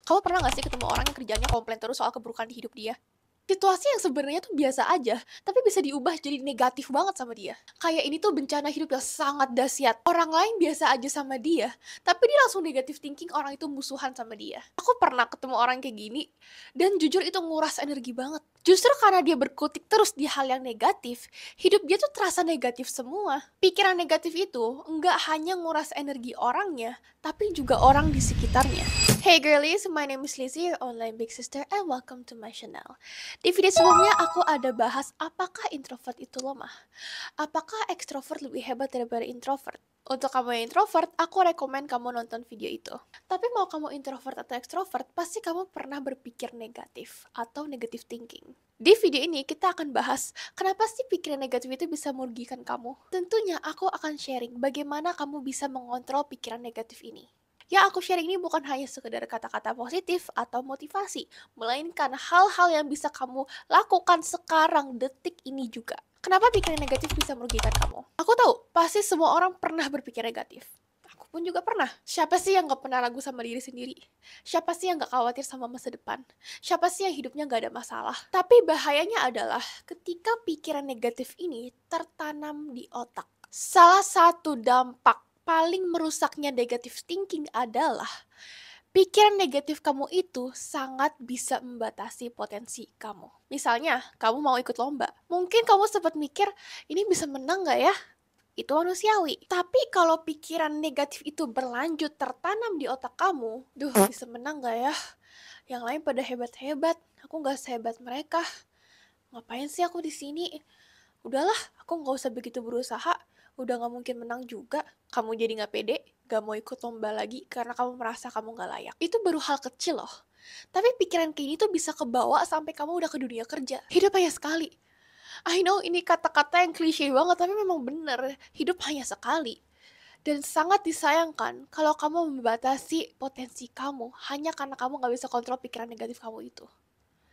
Kamu pernah gak sih ketemu orang yang kerjanya komplain terus soal keburukan di hidup dia? Situasi yang sebenarnya tuh biasa aja, tapi bisa diubah jadi negatif banget sama dia. Kayak ini tuh bencana hidup yang sangat dahsyat. Orang lain biasa aja sama dia, tapi dia langsung negatif thinking orang itu musuhan sama dia. Aku pernah ketemu orang kayak gini, dan jujur itu nguras energi banget. Justru karena dia berkutik terus di hal yang negatif, hidup dia tuh terasa negatif semua. Pikiran negatif itu nggak hanya nguras energi orangnya, tapi juga orang di sekitarnya. Hey girlies, my name is Lizzie, your online big sister, and welcome to my channel. Di video sebelumnya aku ada bahas apakah introvert itu lemah? Apakah ekstrovert lebih hebat daripada introvert? Untuk kamu yang introvert, aku rekomen kamu nonton video itu. Tapi mau kamu introvert atau ekstrovert, pasti kamu pernah berpikir negatif atau negative thinking. Di video ini kita akan bahas kenapa sih pikiran negatif itu bisa merugikan kamu. Tentunya aku akan sharing bagaimana kamu bisa mengontrol pikiran negatif ini. Yang aku sharing ini bukan hanya sekedar kata-kata positif atau motivasi, melainkan hal-hal yang bisa kamu lakukan sekarang, detik ini juga. Kenapa pikiran negatif bisa merugikan kamu? Aku tahu, pasti semua orang pernah berpikir negatif. Aku pun juga pernah. Siapa sih yang gak pernah ragu sama diri sendiri? Siapa sih yang gak khawatir sama masa depan? Siapa sih yang hidupnya gak ada masalah? Tapi bahayanya adalah ketika pikiran negatif ini tertanam di otak. Salah satu dampak paling merusaknya negative thinking adalah pikiran negatif kamu itu sangat bisa membatasi potensi kamu. Misalnya, kamu mau ikut lomba. Mungkin kamu sempat mikir, ini bisa menang gak ya? Itu manusiawi. Tapi kalau pikiran negatif itu berlanjut tertanam di otak kamu, duh bisa menang gak ya? Yang lain pada hebat-hebat, aku gak sehebat mereka. Ngapain sih aku di sini? Udahlah, aku gak usah begitu berusaha. Udah gak mungkin menang juga. Kamu jadi gak pede, gak mau ikut lomba lagi karena kamu merasa kamu gak layak. Itu baru hal kecil loh. Tapi pikiran kayak gini tuh bisa kebawa sampai kamu udah ke dunia kerja. Hidup hanya sekali. I know ini kata-kata yang klise banget, tapi memang bener. Hidup hanya sekali. Dan sangat disayangkan kalau kamu membatasi potensi kamu hanya karena kamu gak bisa kontrol pikiran negatif kamu itu.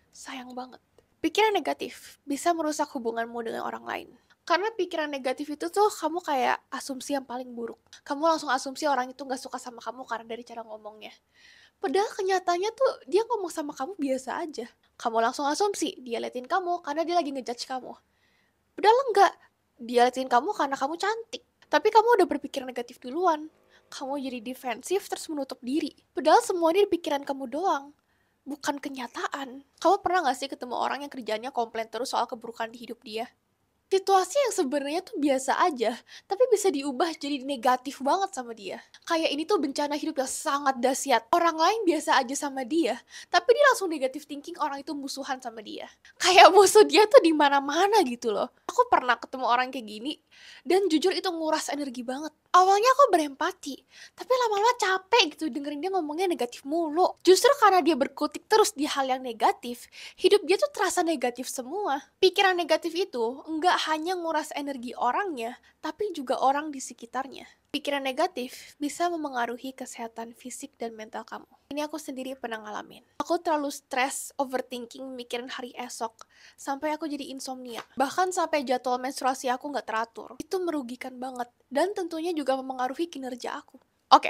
Sayang banget. Pikiran negatif bisa merusak hubunganmu dengan orang lain. Karena pikiran negatif itu tuh kamu kayak asumsi yang paling buruk. Kamu langsung asumsi orang itu gak suka sama kamu karena dari cara ngomongnya. Padahal kenyataannya tuh dia ngomong sama kamu biasa aja. Kamu langsung asumsi dia liatin kamu karena dia lagi ngejudge kamu. Padahal enggak, dia liatin kamu karena kamu cantik. Tapi kamu udah berpikir negatif duluan. Kamu jadi defensif terus menutup diri. Padahal semua ini di pikiran kamu doang, bukan kenyataan. Kamu pernah gak sih ketemu orang yang kerjanya komplain terus soal keburukan di hidup dia? Situasi yang sebenarnya tuh biasa aja, tapi bisa diubah jadi negatif banget sama dia. Kayak ini tuh bencana hidup yang sangat dahsyat. Orang lain biasa aja sama dia, tapi dia langsung negatif thinking orang itu musuhan sama dia. Kayak musuh dia tuh di mana-mana gitu loh. Aku pernah ketemu orang kayak gini, dan jujur itu nguras energi banget. Awalnya aku berempati, tapi lama-lama capek gitu dengerin dia ngomongnya negatif mulu. Justru karena dia berkutik terus di hal yang negatif, hidup dia tuh terasa negatif semua. Pikiran negatif itu nggak hanya nguras energi orangnya, tapi juga orang di sekitarnya. Pikiran negatif bisa memengaruhi kesehatan fisik dan mental kamu. Ini aku sendiri pernah ngalamin. Aku terlalu stres, overthinking, mikirin hari esok, sampai aku jadi insomnia. Bahkan sampai jadwal menstruasi aku nggak teratur. Itu merugikan banget, dan tentunya juga memengaruhi kinerja aku. Oke,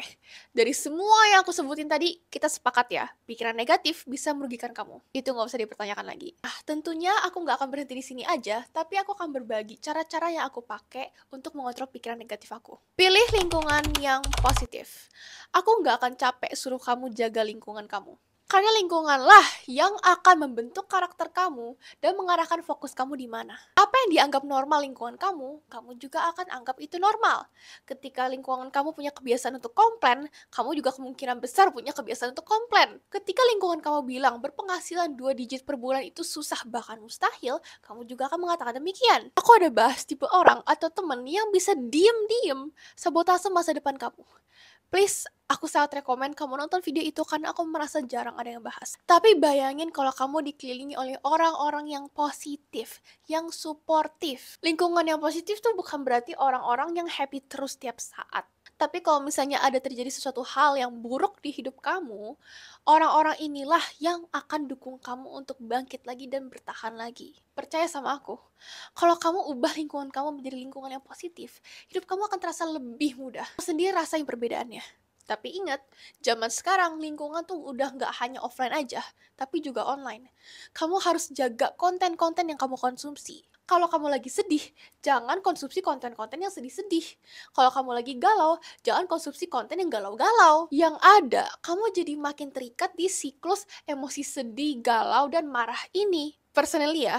dari semua yang aku sebutin tadi, kita sepakat ya, pikiran negatif bisa merugikan kamu. Itu nggak usah dipertanyakan lagi. Tentunya aku nggak akan berhenti di sini aja, tapi aku akan berbagi cara-cara yang aku pakai untuk mengontrol pikiran negatif aku. Pilih lingkungan yang positif. Aku nggak akan capek suruh kamu jaga lingkungan kamu. Karena lingkunganlah yang akan membentuk karakter kamu dan mengarahkan fokus kamu di mana. Apa yang dianggap normal lingkungan kamu, kamu juga akan anggap itu normal. Ketika lingkungan kamu punya kebiasaan untuk komplain, kamu juga kemungkinan besar punya kebiasaan untuk komplain. Ketika lingkungan kamu bilang berpenghasilan 2 digit per bulan itu susah bahkan mustahil, kamu juga akan mengatakan demikian. Aku ada bahas tipe orang atau temen yang bisa diem-diem sabotase masa depan kamu. Please, aku sangat rekomen kamu nonton video itu karena aku merasa jarang ada yang bahas. Tapi bayangin kalau kamu dikelilingi oleh orang-orang yang positif, yang suportif. Lingkungan yang positif tuh bukan berarti orang-orang yang happy terus tiap saat. Tapi kalau misalnya ada terjadi sesuatu hal yang buruk di hidup kamu, orang-orang inilah yang akan dukung kamu untuk bangkit lagi dan bertahan lagi. Percaya sama aku, kalau kamu ubah lingkungan kamu menjadi lingkungan yang positif, hidup kamu akan terasa lebih mudah. Aku sendiri rasain perbedaannya. Tapi ingat, zaman sekarang lingkungan tuh udah nggak hanya offline aja, tapi juga online. Kamu harus jaga konten-konten yang kamu konsumsi. Kalau kamu lagi sedih, jangan konsumsi konten-konten yang sedih-sedih. Kalau kamu lagi galau, jangan konsumsi konten yang galau-galau. Yang ada, kamu jadi makin terikat di siklus emosi sedih, galau, dan marah ini. Personally,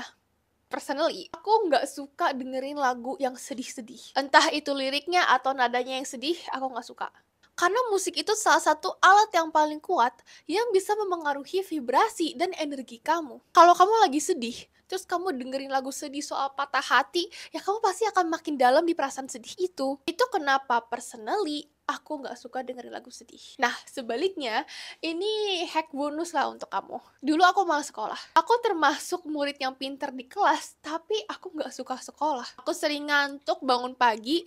aku nggak suka dengerin lagu yang sedih-sedih. Entah itu liriknya atau nadanya yang sedih, aku nggak suka. Karena musik itu salah satu alat yang paling kuat yang bisa memengaruhi vibrasi dan energi kamu. Kalau kamu lagi sedih, terus kamu dengerin lagu sedih soal patah hati, ya kamu pasti akan makin dalam di perasaan sedih itu. Itu kenapa personally aku nggak suka dengerin lagu sedih. Nah, sebaliknya, ini hack bonus lah untuk kamu. Dulu aku malas sekolah. Aku termasuk murid yang pinter di kelas, tapi aku nggak suka sekolah. Aku sering ngantuk bangun pagi,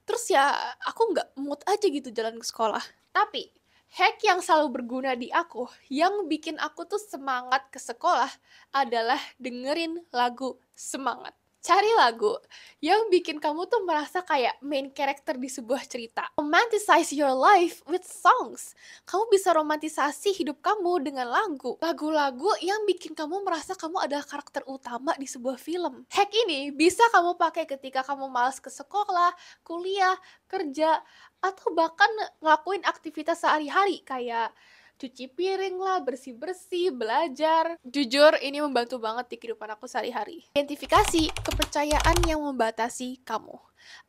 terus ya aku nggak mood aja gitu jalan ke sekolah. Tapi hack yang selalu berguna di aku, yang bikin aku tuh semangat ke sekolah adalah dengerin lagu semangat. Cari lagu yang bikin kamu tuh merasa kayak main character di sebuah cerita. Romanticize your life with songs. Kamu bisa romantisasi hidup kamu dengan lagu. Lagu-lagu yang bikin kamu merasa kamu adalah karakter utama di sebuah film. Hack ini bisa kamu pakai ketika kamu malas ke sekolah, kuliah, kerja, atau bahkan ngelakuin aktivitas sehari-hari kayak cuci piring lah, bersih-bersih, belajar. Jujur, ini membantu banget di kehidupan aku sehari-hari. Identifikasi kepercayaan yang membatasi kamu.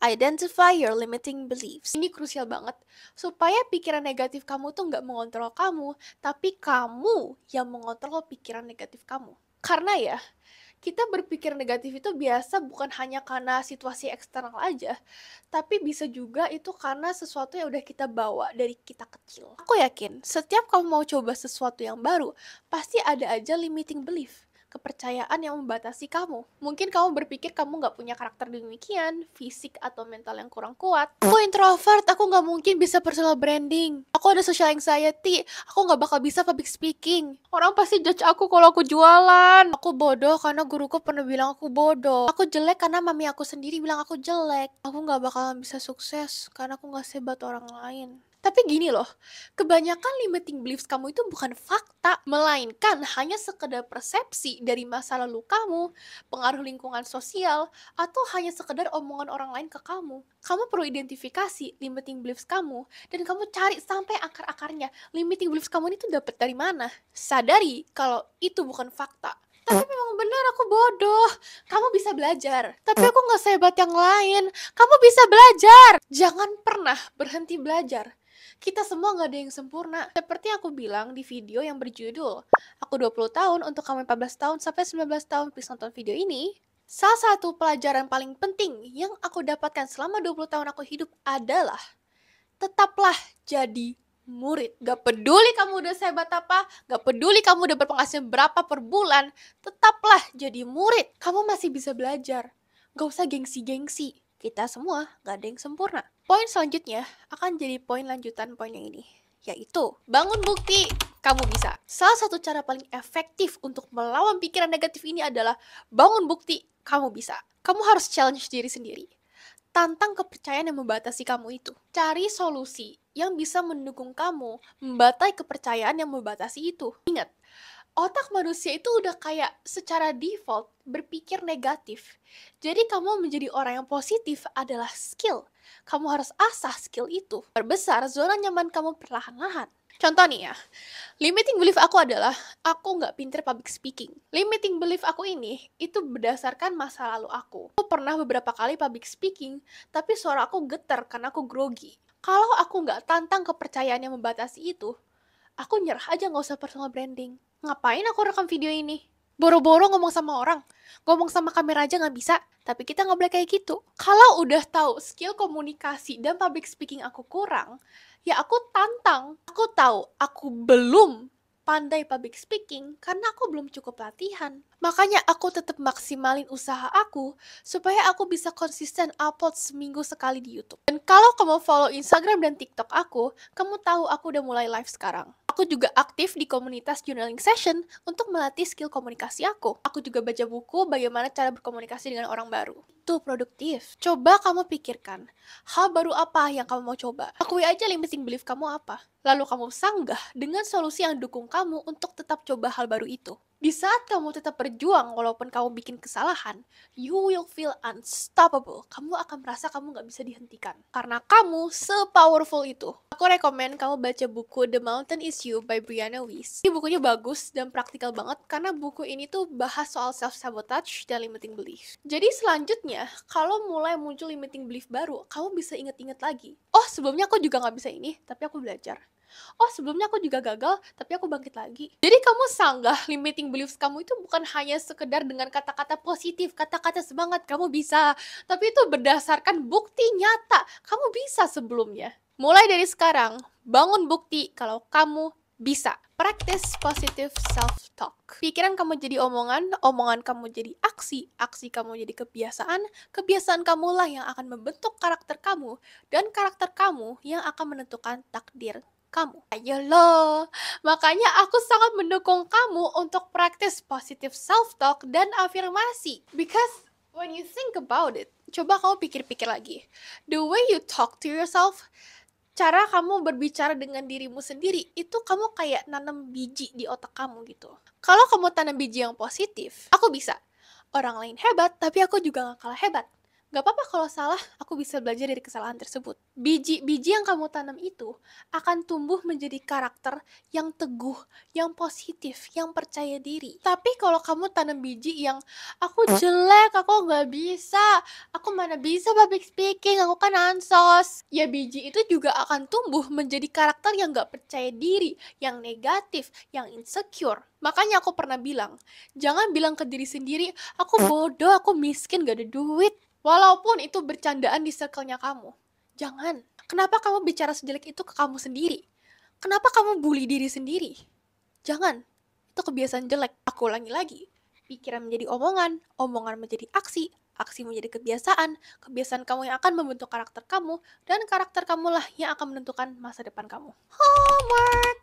Identify your limiting beliefs. Ini krusial banget, supaya pikiran negatif kamu tuh nggak mengontrol kamu, tapi kamu yang mengontrol pikiran negatif kamu. Karena ya, kita berpikir negatif itu biasa bukan hanya karena situasi eksternal aja, tapi bisa juga itu karena sesuatu yang udah kita bawa dari kita kecil. Aku yakin, setiap kamu mau coba sesuatu yang baru, pasti ada aja limiting belief, kepercayaan yang membatasi kamu. Mungkin kamu berpikir kamu nggak punya karakter demikian, fisik atau mental yang kurang kuat. Aku introvert, aku nggak mungkin bisa personal branding. Aku ada social anxiety, aku nggak bakal bisa public speaking. Orang pasti judge aku kalau aku jualan. Aku bodoh karena guruku pernah bilang aku bodoh. Aku jelek karena mami aku sendiri bilang aku jelek. Aku nggak bakalan bisa sukses karena aku nggak sehebat orang lain. Tapi gini loh, kebanyakan limiting beliefs kamu itu bukan fakta, melainkan hanya sekedar persepsi dari masa lalu kamu, pengaruh lingkungan sosial, atau hanya sekedar omongan orang lain ke kamu. Kamu perlu identifikasi limiting beliefs kamu, dan kamu cari sampai akar-akarnya. Limiting beliefs kamu ini tuh dapat dari mana? Sadari kalau itu bukan fakta. Tapi memang benar aku bodoh. Kamu bisa belajar. Tapi aku gak sehebat yang lain. Kamu bisa belajar. Jangan pernah berhenti belajar. Kita semua gak ada yang sempurna. Seperti yang aku bilang di video yang berjudul Aku 20 tahun untuk kamu 14 tahun sampai 19 tahun, please nonton video ini. Salah satu pelajaran paling penting yang aku dapatkan selama 20 tahun aku hidup adalah tetaplah jadi murid. Gak peduli kamu udah sehebat apa, gak peduli kamu udah berpenghasilan berapa per bulan, tetaplah jadi murid. Kamu masih bisa belajar. Gak usah gengsi-gengsi. Kita semua gak ada yang sempurna. Poin selanjutnya akan jadi poin lanjutan poin yang ini, yaitu bangun bukti kamu bisa. Salah satu cara paling efektif untuk melawan pikiran negatif ini adalah bangun bukti kamu bisa. Kamu harus challenge diri sendiri. Tantang kepercayaan yang membatasi kamu itu. Cari solusi yang bisa mendukung kamu membatai kepercayaan yang membatasi itu. Ingat, otak manusia itu udah kayak secara default berpikir negatif. Jadi kamu menjadi orang yang positif adalah skill. Kamu harus asah skill itu. Perbesar zona nyaman kamu perlahan-lahan. Contoh nih ya, limiting belief aku adalah aku nggak pinter public speaking. Limiting belief aku ini itu berdasarkan masa lalu aku. Aku pernah beberapa kali public speaking, tapi suara aku getar karena aku grogi. Kalau aku nggak tantang kepercayaan yang membatasi itu, aku nyerah aja nggak usah personal branding. Ngapain aku rekam video ini? Boro-boro ngomong sama orang, ngomong sama kamera aja nggak bisa. Tapi kita nggak boleh kayak gitu. Kalau udah tahu skill komunikasi dan public speaking aku kurang, ya aku tantang. Aku tahu aku belum pandai public speaking karena aku belum cukup latihan. Makanya aku tetap maksimalin usaha aku supaya aku bisa konsisten upload seminggu sekali di YouTube. Dan kalau kamu follow Instagram dan TikTok aku, kamu tahu aku udah mulai live sekarang. Aku juga aktif di komunitas journaling session untuk melatih skill komunikasi aku. Aku juga baca buku bagaimana cara berkomunikasi dengan orang baru. Itu produktif. Coba kamu pikirkan, hal baru apa yang kamu mau coba? Akui aja limiting belief kamu apa. Lalu kamu sanggah dengan solusi yang dukung kamu untuk tetap coba hal baru itu. Di saat kamu tetap berjuang walaupun kamu bikin kesalahan, you will feel unstoppable. Kamu akan merasa kamu gak bisa dihentikan. Karena kamu se-powerful itu. Aku rekomen kamu baca buku The Mountain Is You by Brianna Wiest. Ini bukunya bagus dan praktikal banget karena buku ini tuh bahas soal self-sabotage dan limiting belief. Jadi selanjutnya, kalau mulai muncul limiting belief baru, kamu bisa inget-inget lagi. Oh, sebelumnya aku juga gak bisa ini, tapi aku belajar. Oh, sebelumnya aku juga gagal, tapi aku bangkit lagi. Jadi kamu sanggah limiting beliefs kamu itu bukan hanya sekedar dengan kata-kata positif, kata-kata semangat, kamu bisa. Tapi itu berdasarkan bukti nyata, kamu bisa sebelumnya. Mulai dari sekarang, bangun bukti kalau kamu bisa. Practice positive self-talk. Pikiran kamu jadi omongan, omongan kamu jadi aksi, aksi kamu jadi kebiasaan, kebiasaan kamulah yang akan membentuk karakter kamu, dan karakter kamu yang akan menentukan takdir kamu. Ayo lo. Makanya aku sangat mendukung kamu untuk praktis positive self-talk dan afirmasi. Because when you think about it, coba kamu pikir-pikir lagi. The way you talk to yourself, cara kamu berbicara dengan dirimu sendiri, itu kamu kayak nanam biji di otak kamu gitu. Kalau kamu tanam biji yang positif, aku bisa. Orang lain hebat, tapi aku juga gak kalah hebat. Gak apa-apa kalau salah, aku bisa belajar dari kesalahan tersebut. Biji-biji yang kamu tanam itu akan tumbuh menjadi karakter yang teguh, yang positif, yang percaya diri. Tapi kalau kamu tanam biji yang aku jelek, aku gak bisa, aku mana bisa public speaking, aku kan ansos. Ya biji itu juga akan tumbuh menjadi karakter yang gak percaya diri, yang negatif, yang insecure. Makanya aku pernah bilang, jangan bilang ke diri sendiri, aku bodoh, aku miskin, gak ada duit. Walaupun itu bercandaan di circle-nya kamu. Jangan. Kenapa kamu bicara sejelek itu ke kamu sendiri? Kenapa kamu bully diri sendiri? Jangan. Itu kebiasaan jelek. Aku ulangi lagi. Pikiran menjadi omongan, omongan menjadi aksi, aksi menjadi kebiasaan, kebiasaan kamu yang akan membentuk karakter kamu, dan karakter kamulah yang akan menentukan masa depan kamu. Homework!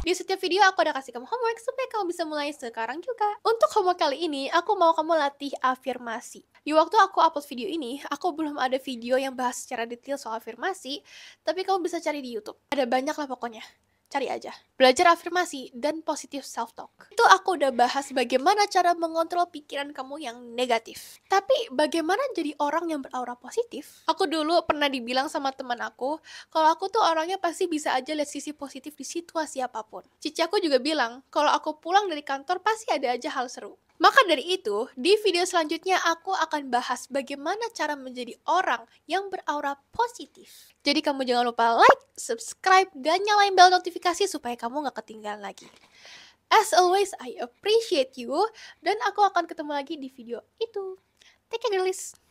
Di setiap video aku ada kasih kamu homework supaya kamu bisa mulai sekarang juga. Untuk homework kali ini, aku mau kamu latih afirmasi. Di waktu aku upload video ini, aku belum ada video yang bahas secara detail soal afirmasi, tapi kamu bisa cari di YouTube. Ada banyak lah pokoknya. Cari aja. Belajar afirmasi dan positive self-talk. Itu aku udah bahas bagaimana cara mengontrol pikiran kamu yang negatif. Tapi bagaimana jadi orang yang beraura positif? Aku dulu pernah dibilang sama teman aku, kalau aku tuh orangnya pasti bisa aja lihat sisi positif di situasi apapun. Cici aku juga bilang, kalau aku pulang dari kantor pasti ada aja hal seru. Maka dari itu, di video selanjutnya aku akan bahas bagaimana cara menjadi orang yang beraura positif. Jadi kamu jangan lupa like, subscribe, dan nyalain bel notifikasi supaya kamu gak ketinggalan lagi. As always, I appreciate you, dan aku akan ketemu lagi di video itu. Take care girlies!